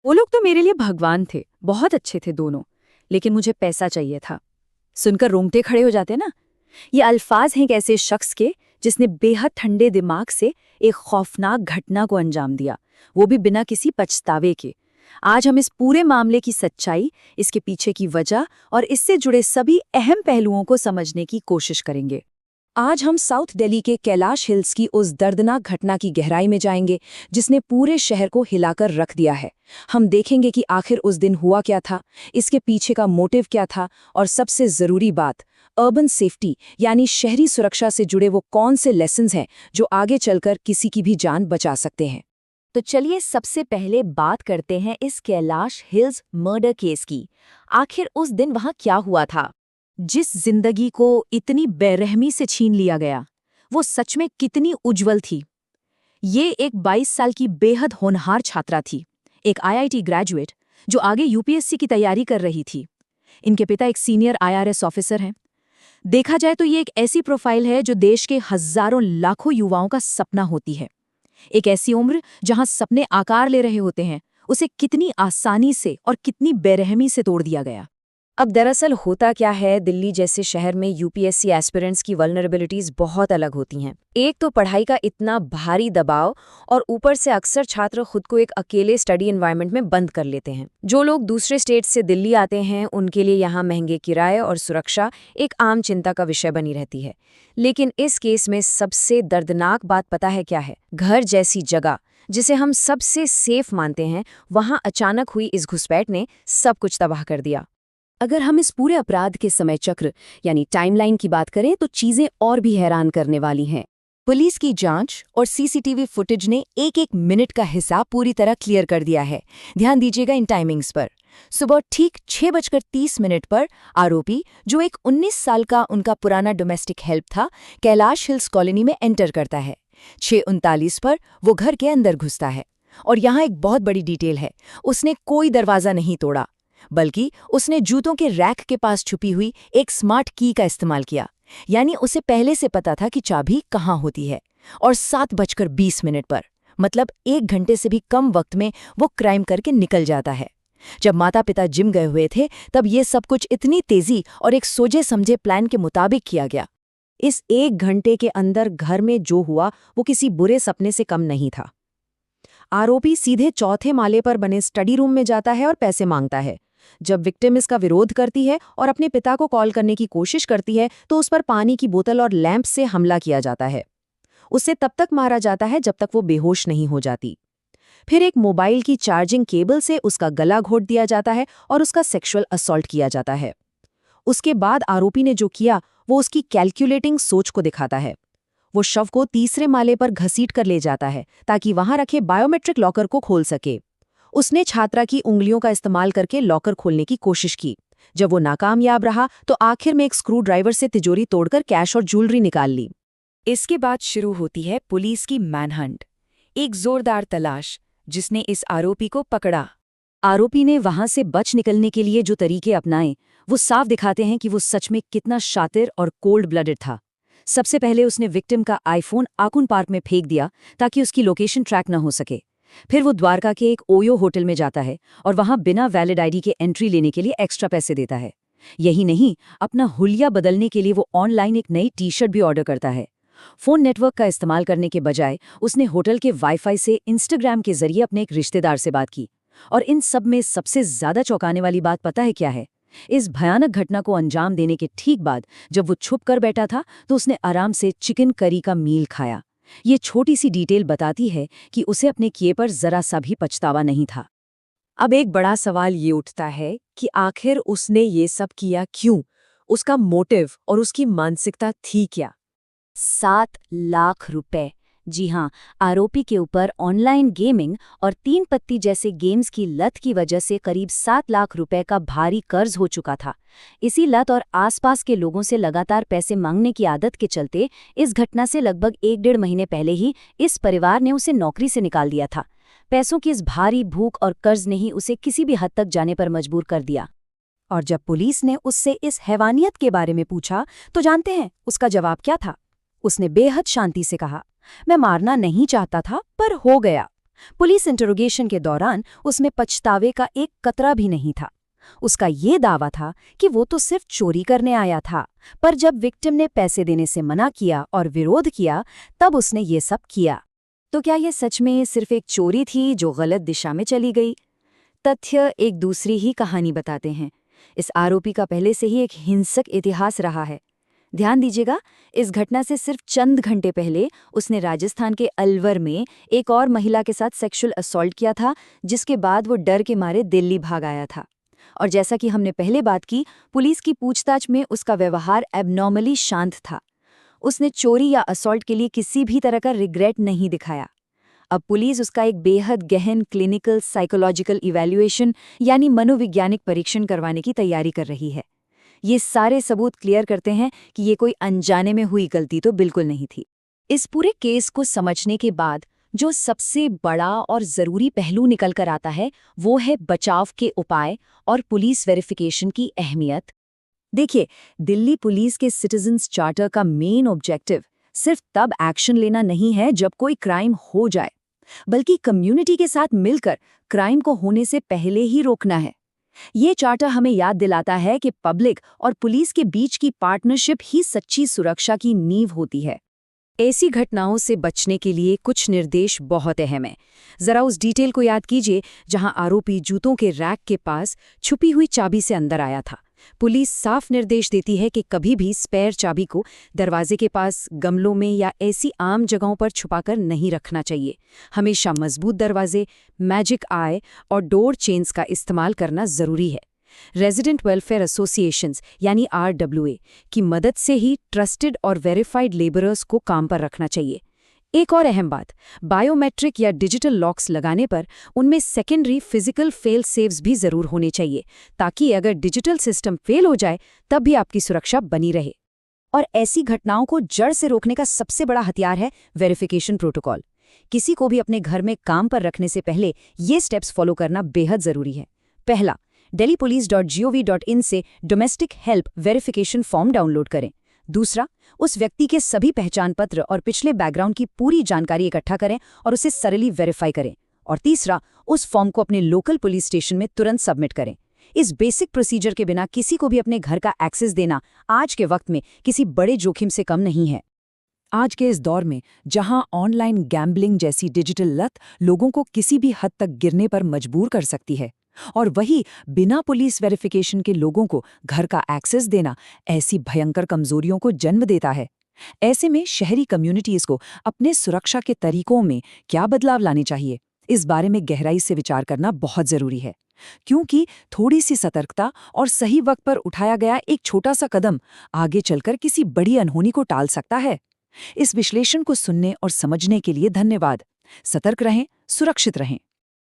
वो लोग तो मेरे लिए भगवान थे, बहुत अच्छे थे दोनों। लेकिन मुझे पैसा चाहिए था। सुनकर रोंगटे खड़े हो जाते ना। ये अल्फाज हैं एक ऐसे शख्स के जिसने बेहद ठंडे दिमाग से एक खौफनाक घटना को अंजाम दिया, वो भी बिना किसी पछतावे के। आज हम इस पूरे मामले की सच्चाई, इसके पीछे की वजह और इससे जुड़े सभी अहम पहलुओं को समझने की कोशिश करेंगे। आज हम साउथ दिल्ली के कैलाश हिल्स की उस दर्दनाक घटना की गहराई में जाएंगे जिसने पूरे शहर को हिलाकर रख दिया है। हम देखेंगे कि आखिर उस दिन हुआ क्या था, इसके पीछे का मोटिव क्या था और सबसे ज़रूरी बात, अर्बन सेफ्टी यानी शहरी सुरक्षा से जुड़े वो कौन से लेसन्स हैं जो आगे चलकर किसी की भी जान बचा सकते हैं। तो चलिए सबसे पहले बात करते हैं इस कैलाश हिल्स मर्डर केस की। आखिर उस दिन वहां क्या हुआ था? जिस जिंदगी को इतनी बेरहमी से छीन लिया गया, वो सच में कितनी उज्जवल थी। ये एक 22 साल की बेहद होनहार छात्रा थी, एक आईआईटी ग्रेजुएट जो आगे यूपीएससी की तैयारी कर रही थी। इनके पिता एक सीनियर आईआरएस ऑफिसर हैं। देखा जाए तो ये एक ऐसी प्रोफाइल है जो देश के हजारों लाखों युवाओं का सपना होती है। एक ऐसी उम्र जहां सपने आकार ले रहे होते हैं, उसे कितनी आसानी से और कितनी बेरहमी से तोड़ दिया गया। अब दरअसल होता क्या है, दिल्ली जैसे शहर में यूपीएससी एस्पिरेंट्स की वल्नरेबिलिटीज बहुत अलग होती हैं। एक तो पढ़ाई का इतना भारी दबाव और ऊपर से अक्सर छात्र खुद को एक अकेले स्टडी एनवायरनमेंट में बंद कर लेते हैं। जो लोग दूसरे स्टेट से दिल्ली आते हैं उनके लिए यहाँ महंगे किराए और सुरक्षा एक आम चिंता का विषय बनी रहती है। लेकिन इस केस में सबसे दर्दनाक बात पता है क्या है? घर जैसी जगह जिसे हम सबसे सेफ मानते हैं, वहां अचानक हुई इस घुसपैठ ने सब कुछ तबाह कर दिया। अगर हम इस पूरे अपराध के समय चक्र यानी टाइमलाइन की बात करें तो चीजें और भी हैरान करने वाली हैं। पुलिस की जांच और सीसीटीवी फुटेज ने एक एक मिनट का हिसाब पूरी तरह क्लियर कर दिया है। ध्यान दीजिएगा इन टाइमिंग्स पर। सुबह ठीक 6:30 पर आरोपी, जो एक 19 साल का उनका पुराना डोमेस्टिक हेल्प था, कैलाश हिल्स कॉलोनी में एंटर करता है। 6:39 पर वो घर के अंदर घुसता है। और यहाँ एक बहुत बड़ी डिटेल है, उसने कोई दरवाजा नहीं तोड़ा, बल्कि उसने जूतों के रैक के पास छुपी हुई एक स्मार्ट की का इस्तेमाल किया। यानी उसे पहले से पता था कि चाबी कहाँ होती है। और 7:20 पर, मतलब 1 घंटे से भी कम वक्त में वो क्राइम करके निकल जाता है। जब माता पिता जिम गए हुए थे तब ये सब कुछ इतनी तेजी और एक सोचे समझे प्लान के मुताबिक किया गया। इस 1 घंटे के अंदर घर में जो हुआ वो किसी बुरे सपने से कम नहीं था। आरोपी सीधे चौथे माले पर बने स्टडी रूम में जाता है और पैसे मांगता है। जब विक्टिम इसका विरोध करती है और अपने पिता को कॉल करने की कोशिश करती है तो उस पर पानी की बोतल और लैंप से हमला किया जाता है। उसे तब तक मारा जाता है जब तक वो बेहोश नहीं हो जाती। फिर एक मोबाइल की चार्जिंग केबल से उसका गला घोट दिया जाता है और उसका सेक्सुअल असॉल्ट किया जाता है। उसके बाद आरोपी ने जो किया वो उसकी कैलकुलेटिंग सोच को दिखाता है। वो शव को तीसरे माले पर घसीट कर ले जाता है ताकि वहां रखे बायोमेट्रिक लॉकर को खोल सके। उसने छात्रा की उंगलियों का इस्तेमाल करके लॉकर खोलने की कोशिश की। जब वो नाकामयाब रहा तो आखिर में एक स्क्रू ड्राइवर से तिजोरी तोड़कर कैश और ज्वेलरी निकाल ली। इसके बाद शुरू होती है पुलिस की मैनहंट, एक जोरदार तलाश जिसने इस आरोपी को पकड़ा। आरोपी ने वहां से बच निकलने के लिए जो तरीके अपनाए वो साफ दिखाते हैं कि वो सच में कितना शातिर और कोल्ड ब्लडेड था। सबसे पहले उसने विक्टिम का आईफोन आकुन पार्क में फेंक दिया ताकि उसकी लोकेशन ट्रैक न हो सके। फिर वो द्वारका के एक ओयो होटल में जाता है और वहां बिना वैलिड आईडी के एंट्री लेने के लिए एक्स्ट्रा पैसे देता है। यही नहीं, अपना हुलिया बदलने के लिए वो ऑनलाइन एक नई टी शर्ट भी ऑर्डर करता है। फोन नेटवर्क का इस्तेमाल करने के बजाय उसने होटल के वाईफाई से इंस्टाग्राम के जरिए अपने एक रिश्तेदार से बात की। और इन सब में सबसे ज्यादा चौंकाने वाली बात पता है क्या है? इस भयानक घटना को अंजाम देने के ठीक बाद जब वो छुप कर बैठा था तो उसने आराम से चिकन करी का मील खाया। ये छोटी सी डिटेल बताती है कि उसे अपने किए पर जरा सा भी पछतावा नहीं था। अब एक बड़ा सवाल ये उठता है कि आखिर उसने ये सब किया क्यों? उसका मोटिव और उसकी मानसिकता थी क्या? 7 लाख रुपए। जी हाँ, आरोपी के ऊपर ऑनलाइन गेमिंग और 3 पत्ती जैसे गेम्स की लत की वजह से करीब 7 लाख रुपए का भारी कर्ज हो चुका था। इसी लत और आसपास के लोगों से लगातार पैसे मांगने की आदत के चलते इस घटना से लगभग 1-1.5 महीने पहले ही इस परिवार ने उसे नौकरी से निकाल दिया था। पैसों की इस भारी भूख और कर्ज ने ही उसे किसी भी हद तक जाने पर मजबूर कर दिया। और जब पुलिस ने उससे इस हैवानियत के बारे में पूछा तो जानते हैं उसका जवाब क्या था? उसने बेहद शांति से कहा, मैं मारना नहीं चाहता था पर हो गया। पुलिस इंटरोगेशन के दौरान उसमें पछतावे का एक कतरा भी नहीं था। उसका ये दावा था कि वो तो सिर्फ चोरी करने आया था, पर जब विक्टिम ने पैसे देने से मना किया और विरोध किया, तब उसने ये सब किया। तो क्या ये सच में सिर्फ एक चोरी थी जो गलत दिशा में चली गई? तथ्य एक दूसरी ही कहानी बताते हैं। इस आरोपी का पहले से ही एक हिंसक इतिहास रहा है। ध्यान दीजिएगा, इस घटना से सिर्फ चंद घंटे पहले उसने राजस्थान के अलवर में एक और महिला के साथ सेक्सुअल असॉल्ट किया था, जिसके बाद वो डर के मारे दिल्ली भाग आया था। और जैसा कि हमने पहले बात की, पुलिस की पूछताछ में उसका व्यवहार एबनॉर्मली शांत था। उसने चोरी या असॉल्ट के लिए किसी भी तरह का रिग्रेट नहीं दिखाया। अब पुलिस उसका एक बेहद गहन क्लिनिकल साइकोलॉजिकल इवैल्यूएशन यानी मनोवैज्ञानिक परीक्षण करवाने की तैयारी कर रही है। ये सारे सबूत क्लियर करते हैं कि ये कोई अनजाने में हुई गलती तो बिल्कुल नहीं थी। इस पूरे केस को समझने के बाद जो सबसे बड़ा और ज़रूरी पहलू निकल कर आता है, वो है बचाव के उपाय और पुलिस वेरिफिकेशन की अहमियत। देखिए, दिल्ली पुलिस के सिटीजन्स चार्टर का मेन ऑब्जेक्टिव सिर्फ तब एक्शन लेना नहीं है जब कोई क्राइम हो जाए, बल्कि कम्युनिटी के साथ मिलकर क्राइम को होने से पहले ही रोकना है। ये चार्टर हमें याद दिलाता है कि पब्लिक और पुलिस के बीच की पार्टनरशिप ही सच्ची सुरक्षा की नींव होती है। ऐसी घटनाओं से बचने के लिए कुछ निर्देश बहुत अहम हैं। जरा उस डिटेल को याद कीजिए जहां आरोपी जूतों के रैक के पास छुपी हुई चाबी से अंदर आया था। पुलिस साफ निर्देश देती है कि कभी भी स्पेयर चाबी को दरवाजे के पास, गमलों में या ऐसी आम जगहों पर छुपाकर नहीं रखना चाहिए। हमेशा मजबूत दरवाजे, मैजिक आई और डोर चेन्स का इस्तेमाल करना जरूरी है। रेजिडेंट वेलफेयर एसोसिएशंस यानी RWA की मदद से ही ट्रस्टेड और वेरीफाइड लेबरर्स को काम पर रखना चाहिए। एक और अहम बात, बायोमेट्रिक या डिजिटल लॉक्स लगाने पर उनमें सेकेंडरी फिजिकल फेल सेव्स भी जरूर होने चाहिए, ताकि अगर डिजिटल सिस्टम फेल हो जाए तब भी आपकी सुरक्षा बनी रहे। और ऐसी घटनाओं को जड़ से रोकने का सबसे बड़ा हथियार है वेरिफिकेशन प्रोटोकॉल। किसी को भी अपने घर में काम पर रखने से पहले ये स्टेप्स फॉलो करना बेहद जरूरी है। पहला, delhipolice.gov.in से domestic help verification form download करें। दूसरा, उस व्यक्ति के सभी पहचान पत्र और पिछले बैकग्राउंड की पूरी जानकारी इकट्ठा करें और उसे सरली वेरीफाई करें। और तीसरा, उस फॉर्म को अपने लोकल पुलिस स्टेशन में तुरंत सबमिट करें। इस बेसिक प्रोसीजर के बिना किसी को भी अपने घर का एक्सेस देना आज के वक्त में किसी बड़े जोखिम से कम नहीं है। आज के इस दौर में जहां ऑनलाइन गैम्बलिंग जैसी डिजिटल लत लोगों को किसी भी हद तक गिरने पर मजबूर कर सकती है, और वही बिना पुलिस वेरिफिकेशन के लोगों को घर का एक्सेस देना ऐसी भयंकर कमजोरियों को जन्म देता है। ऐसे में शहरी कम्युनिटीज को अपने सुरक्षा के तरीकों में क्या बदलाव लाने चाहिए, इस बारे में गहराई से विचार करना बहुत जरूरी है। क्योंकि थोड़ी सी सतर्कता और सही वक्त पर उठाया गया एक छोटा सा कदम आगे चलकर किसी बड़ी अनहोनी को टाल सकता है। इस विश्लेषण को सुनने और समझने के लिए धन्यवाद। सतर्क रहें, सुरक्षित रहें।